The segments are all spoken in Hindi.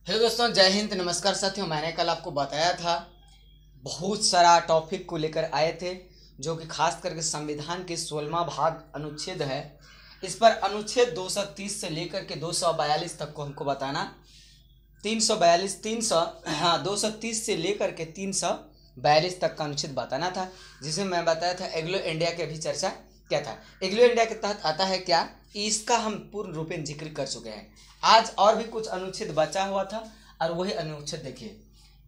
हेलो दोस्तों, जय हिंद, नमस्कार साथियों। मैंने कल आपको बताया था बहुत सारा टॉपिक को लेकर आए थे, जो कि खास करके संविधान के 16वां भाग अनुच्छेद है। इस पर अनुच्छेद 230 से लेकर के 242 तक को हमको बताना। 342 300 हाँ 230 से लेकर के 342 तक का अनुच्छेद बताना था, जिसमें मैं बताया था एग्लो इंडिया की अभी चर्चा क्या था। एग्लो इंडिया के तहत आता है क्या, इसका हम पूर्ण रूपेण जिक्र कर चुके हैं। आज और भी कुछ अनुच्छेद बचा हुआ था और वही अनुच्छेद देखिए।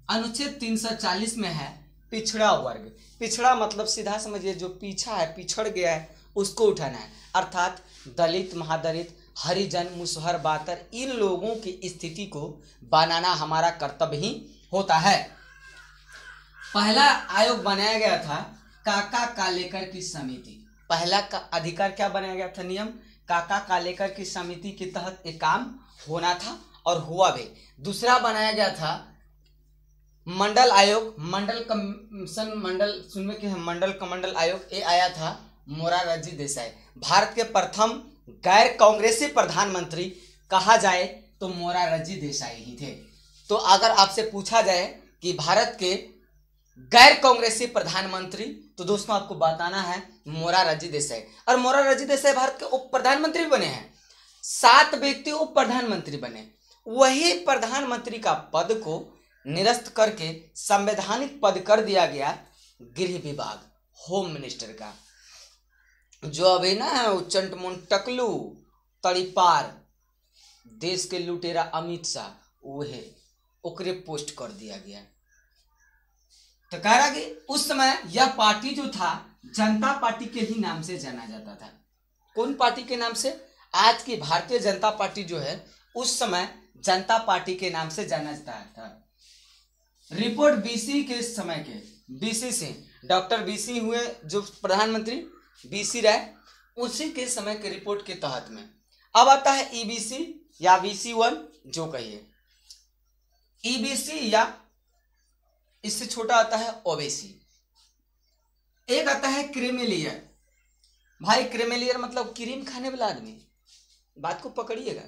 अनुच्छेद 340 में है पिछड़ा वर्ग। पिछड़ा मतलब सीधा समझिए जो पीछा है, पिछड़ गया है, उसको उठाना है। अर्थात दलित, महादलित, हरिजन, मुसहर, बातर, इन लोगों की स्थिति को बनाना हमारा कर्तव्य ही होता है। पहला आयोग बनाया गया था काका कालेकर की समिति। पहला का अधिकार क्या बनाया गया था, नियम काका कालेकर की समिति के तहत एक काम होना था और हुआ भी। दूसरा बनाया गया था मंडल आयोग, मंडल कमीशन, मंडल सुनने के हैं, मंडल कमंडल आयोग। ये आया था मोरारजी देसाई। भारत के प्रथम गैर कांग्रेसी प्रधानमंत्री कहा जाए तो मोरारजी देसाई ही थे। तो अगर आपसे पूछा जाए कि भारत के गैर कांग्रेसी प्रधानमंत्री, तो दोस्तों आपको बताना है मोरारजी देसाई। और मोरारजी देसाई भारत के उप प्रधानमंत्री बने हैं। 7 व्यक्ति उप प्रधानमंत्री बने। वही प्रधानमंत्री का पद को निरस्त करके संवैधानिक पद कर दिया गया गृह विभाग, होम मिनिस्टर का। जो अभी ना है उच्चंट मुंटकलू तड़ीपार देश के लुटेरा अमित शाह, वही ओकरे पोस्ट कर दिया गया। तो कह रहा कि उस समय यह पार्टी जो था जनता पार्टी के ही नाम से जाना जाता था। कौन पार्टी के नाम से? आज की भारतीय जनता पार्टी जो है उस समय जनता पार्टी के नाम से जाना जाता था। रिपोर्ट बीसी के समय के, बीसी से डॉक्टर बीसी हुए जो प्रधानमंत्री, बीसी राय, उसी के समय के रिपोर्ट के तहत में अब आता है ईबीसी या बीसी 1 जो कहिए, ईबीसी या इससे छोटा आता है ओबीसी। एक आता है क्रीमिलियर। भाई क्रीमिलियर मतलब क्रीम खाने वाला आदमी, बात को पकड़िएगा।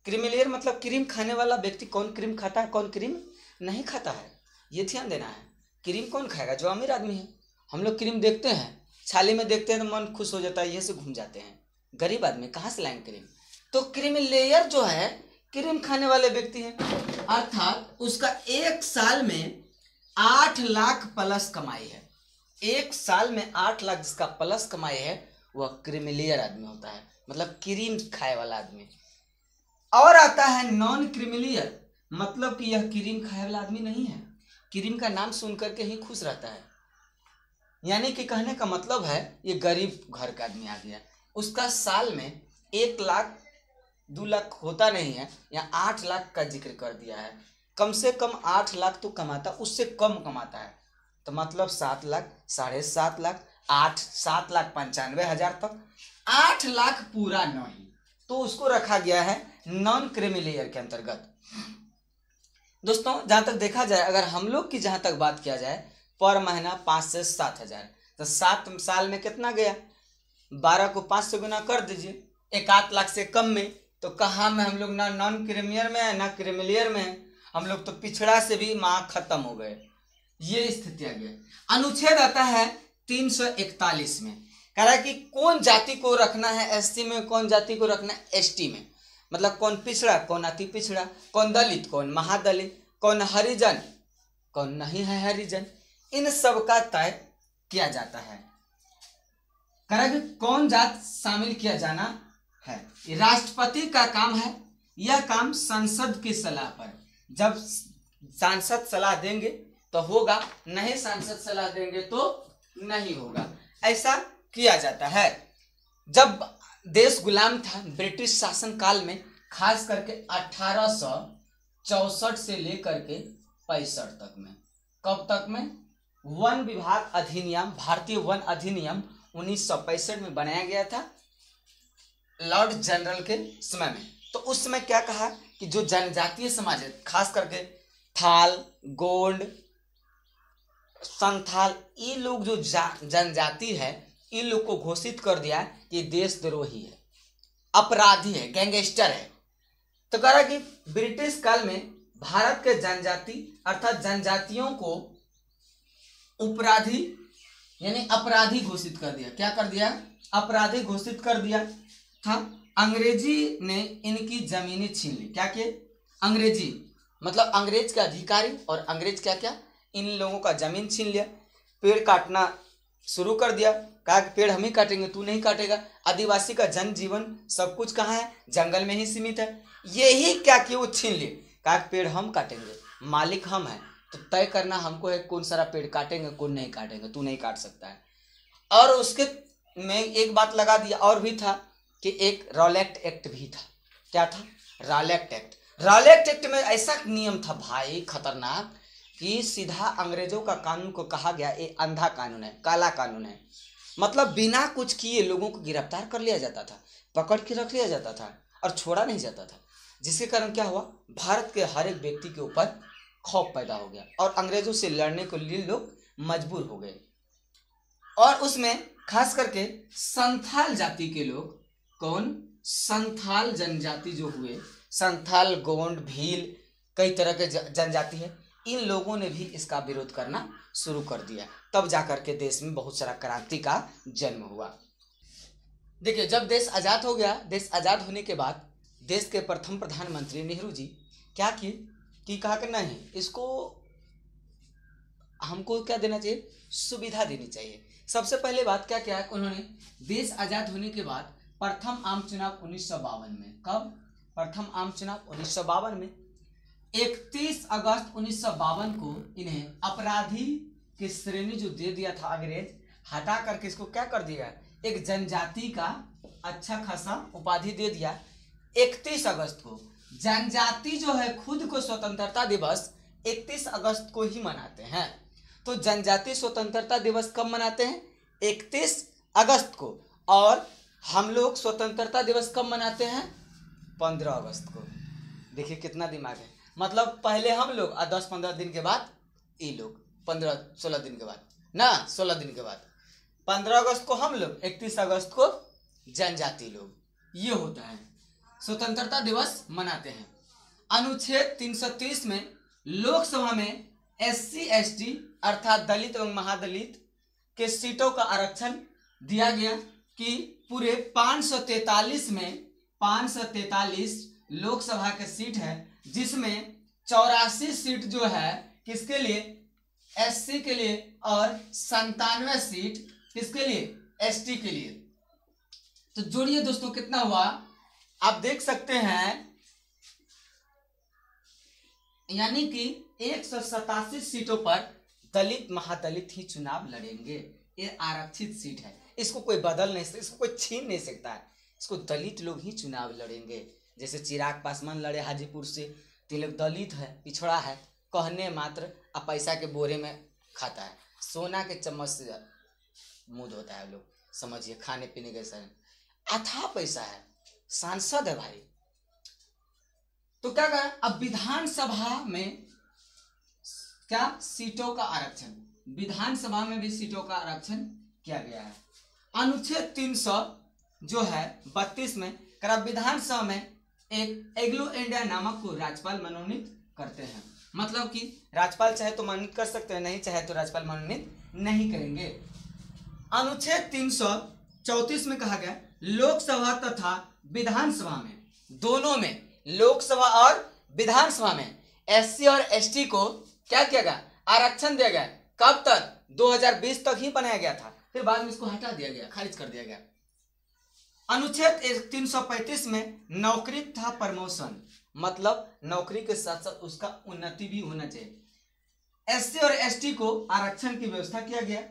क्रीमिलियर मतलब क्रीम खाने वाला व्यक्ति। कौन क्रीम खाता है, कौन क्रीम नहीं खाता है, ये ध्यान देना है। क्रीम कौन खाएगा? जो अमीर आदमी है। हम लोग क्रीम देखते हैं, छाली में देखते हैं तो मन खुश हो जाता है, ये से घूम जाते हैं। गरीब आदमी कहाँ से लाएंगे क्रीम? तो क्रीमिलियर जो है क्रीम खाने वाले व्यक्ति है। अर्थात उसका एक साल में 8 लाख प्लस कमाई है। एक साल में 8 लाख जिसका प्लस कमाई है वह क्रीमिलियर आदमी होता है, मतलब क्रीम खाए वाला आदमी। और आता है नॉन क्रीमिलियर, मतलब कि यह क्रीम खाए वाला आदमी नहीं है, क्रीम का नाम सुन करके ही खुश रहता है। यानी कि कहने का मतलब है ये गरीब घर का आदमी आ गया। उसका साल में 1 लाख 2 लाख होता नहीं है, या 8 लाख का जिक्र कर दिया है। कम से कम 8 लाख तो कमाता, उससे कम कमाता है तो मतलब 7 लाख, 7.5 लाख, 7,95,000 तक। 8 लाख पूरा नहीं, तो उसको रखा गया है नॉन क्रीमिलियर के अंतर्गत। दोस्तों जहां तक देखा जाए, अगर हम लोग की जहां तक बात किया जाए, पर महीना 5 से 7 हजार, तो 7 साल में कितना गया? 12 को 5 से गुना कर दीजिए, 1 लाख से कम में। तो कहाँ में हम लोग ना नॉन क्रीमिलियर में है ना क्रीमिलियर में है, हम लोग तो पिछड़ा से भी माँ खत्म हो गए। ये स्थिति आ गया। अनुच्छेद आता है 341 में, कह रहा है कि कौन जाति को रखना है एससी में, कौन जाति को रखना है एसटी में। मतलब कौन पिछड़ा, कौन अति पिछड़ा, कौन दलित, कौन महादलित, कौन हरिजन, कौन नहीं है हरिजन, इन सब का तय किया जाता है। कह रहा है कि कौन जात शामिल किया जाना है। ये राष्ट्रपति का काम है। यह काम संसद की सलाह पर, जब सांसद सलाह देंगे तो होगा, नहीं सांसद सलाह देंगे तो नहीं होगा, ऐसा किया जाता है। जब देश गुलाम था ब्रिटिश शासन काल में, खास करके 1864 से लेकर के 65 तक में, कब तक में? वन विभाग अधिनियम, भारतीय वन अधिनियम 1965 में बनाया गया था लॉर्ड जनरल के समय में। तो उस समय क्या कहा कि जो जनजातीय समाज है, खास करके थाल, गोंड, संथाल, ये लोग जो जनजाति है, इन लोग को घोषित कर दिया कि देशद्रोही है, अपराधी है, गैंगस्टर है। तो कह रहा कि ब्रिटिश काल में भारत के जनजाति अर्थात जनजातियों को अपराधी यानी अपराधी घोषित कर दिया। क्या कर दिया? अपराधी घोषित कर दिया था। अंग्रेजी ने इनकी जमीनें छीन ली। क्या किए? अंग्रेजी मतलब अंग्रेज के अधिकारी और अंग्रेज क्या क्या इन लोगों का जमीन छीन लिया। पेड़ काटना शुरू कर दिया। कहा कि पेड़ हम ही काटेंगे, तू नहीं काटेगा। आदिवासी का जनजीवन सब कुछ कहाँ है? जंगल में ही सीमित है। यही क्या किए? वो छीन लिए। कहा कि पेड़ हम काटेंगे, मालिक हम हैं, तो तय करना हमको है कौन सारा पेड़ काटेंगे कौन नहीं काटेंगे, तू नहीं काट सकता है। और उसके में एक बात लगा दिया और भी था कि एक रॉलेट एक्ट भी था। क्या था? Rowlatt act. रॉलेट एक्ट में ऐसा नियम था भाई खतरनाक कि सीधा अंग्रेजों का कानून को कहा गया ये अंधा कानून है, काला कानून है। मतलब बिना कुछ किए लोगों को गिरफ्तार कर लिया जाता था, पकड़ के रख लिया जाता था और छोड़ा नहीं जाता था। जिसके कारण क्या हुआ? भारत के हर एक व्यक्ति के ऊपर खौफ पैदा हो गया और अंग्रेजों से लड़ने के लिए लोग मजबूर हो गए। और उसमें खास करके संथाल जाति के लोग, कौन? संथाल जनजाति जो हुए, संथाल, गोंड, भील, कई तरह के जनजाति है, इन लोगों ने भी इसका विरोध करना शुरू कर दिया। तब जाकर के देश में बहुत सारा क्रांति का जन्म हुआ। देखिए, जब देश आज़ाद हो गया, देश आज़ाद होने के बाद देश के प्रथम प्रधानमंत्री नेहरू जी क्या किए कि कहा कि नहीं, इसको हमको क्या देना चाहिए? सुविधा देनी चाहिए। सबसे पहले बात क्या किया? उन्होंने देश आज़ाद होने के बाद प्रथम आम चुनाव 1952 में, कब? प्रथम आम चुनाव 1952 में 31 अगस्त 1952 को इन्हें अपराधी की श्रेणी जो दे दिया था अंग्रेज, हटा करके इसको क्या कर दिया? एक जनजाति का अच्छा खासा उपाधि दे दिया। 31 अगस्त को जनजाति जो है खुद को स्वतंत्रता दिवस 31 अगस्त को ही मनाते हैं। तो जनजाति स्वतंत्रता दिवस कब मनाते हैं? 31 अगस्त को। और हम लोग स्वतंत्रता दिवस कब मनाते हैं? 15 अगस्त को। देखिए कितना दिमाग है। मतलब पहले हम लोग 10-15 दिन के बाद ये लोग, 15-16 दिन के बाद ना, 16 दिन के बाद 15 अगस्त को हम लोग, 31 अगस्त को जनजाति लोग। ये होता है, स्वतंत्रता दिवस मनाते हैं। अनुच्छेद 330 में लोकसभा में SC ST अर्थात दलित एवं महादलित के सीटों का आरक्षण दिया गया कि पूरे 543 में 543 लोकसभा के सीट है, जिसमें 84 सीट जो है किसके लिए? SC के लिए और 97 सीट किसके लिए? ST के लिए। तो जोड़िए दोस्तों कितना हुआ? आप देख सकते हैं, यानी कि 187 सीटों पर दलित महादलित ही चुनाव लड़ेंगे। ये आरक्षित सीट है, इसको कोई बदल नहीं सकता, इसको कोई छीन नहीं सकता है। इसको दलित लोग ही चुनाव लड़ेंगे। जैसे चिराग पासवान लड़े हाजीपुर से, तो लोग दलित है, पिछड़ा है, कहने मात्र, अब पैसा के बोरे में खाता है, सोना के चम्मच से मुंह धोता है लोग, समझिए, खाने पीने के साथ अथाह पैसा है, सांसद है भाई। तो क्या करें? अब विधानसभा में क्या? सीटों का आरक्षण, विधानसभा में भी सीटों का आरक्षण किया गया है। अनुच्छेद 300 जो है 32 में करा, विधानसभा में एक एग्लो इंडिया नामक को राज्यपाल मनोनीत करते हैं। मतलब कि राज्यपाल चाहे तो मनोनीत कर सकते हैं, नहीं चाहे तो राज्यपाल मनोनीत नहीं करेंगे। अनुच्छेद 334 में कहा गया लोकसभा तथा विधानसभा में, दोनों में, लोकसभा और विधानसभा में SC और ST को क्या किया गया? आरक्षण दिया गया। कब तक? 2020 तक ही बनाया गया था, फिर बाद में इसको हटा दिया गया, खारिज कर दिया गया। अनुच्छेद 335 में नौकरी तथा प्रमोशन, मतलब नौकरी के साथ साथ उसका उन्नति भी होना चाहिए। SC और ST को आरक्षण की व्यवस्था किया गया।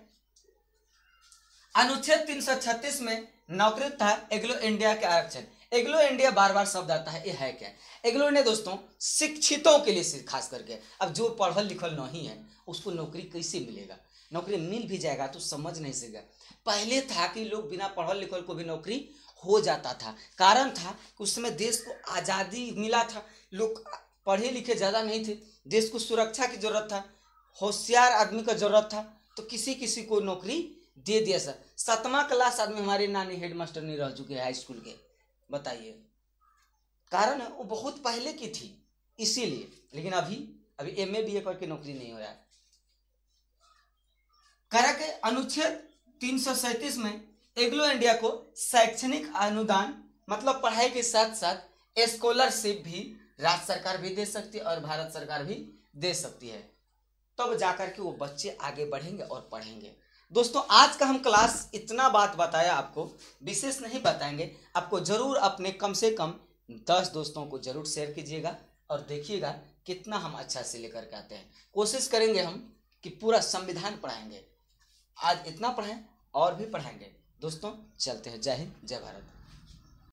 अनुच्छेद 336 में नौकरी तथा एग्लो इंडिया के आरक्षण। एग्लो इंडिया बार बार शब्द आता है, ये है क्या? एग्लो इंडिया दोस्तों शिक्षितों के लिए खास करके, अब जो पढ़ल लिखल नहीं है उसको नौकरी कैसे मिलेगा? नौकरी मिल भी जाएगा तो समझ नहीं सकेगा। पहले था कि लोग बिना पढ़ल लिखल को भी नौकरी हो जाता था। कारण था कि उस समय देश को आज़ादी मिला था, लोग पढ़े लिखे ज़्यादा नहीं थे, देश को सुरक्षा की जरूरत था, होशियार आदमी का जरूरत था, तो किसी किसी को नौकरी दे दिया। सर 7वां क्लास आदमी हमारे नानी हेडमास्टर नहीं रह चुके हैं हाई स्कूल के, बताइए। कारण है वो बहुत पहले की थी, इसीलिए। लेकिन अभी एमए बीए करके नौकरी नहीं हो रहा है। कह के अनुच्छेद 337 में एग्लो इंडिया को शैक्षणिक अनुदान मतलब पढ़ाई के साथ साथ स्कॉलरशिप भी राज्य सरकार भी दे सकती है और भारत सरकार भी दे सकती है, तब जाकर के वो बच्चे आगे बढ़ेंगे और पढ़ेंगे। दोस्तों आज का हम क्लास इतना बात बताया, आपको विशेष नहीं बताएंगे। आपको जरूर अपने कम से कम 10 दोस्तों को जरूर शेयर कीजिएगा और देखिएगा कितना हम अच्छा से लेकर के आते हैं। कोशिश करेंगे हम कि पूरा संविधान पढ़ाएंगे। आज इतना पढ़ें और भी पढ़ाएंगे। दोस्तों चलते हैं। जय हिंद, जय भारत।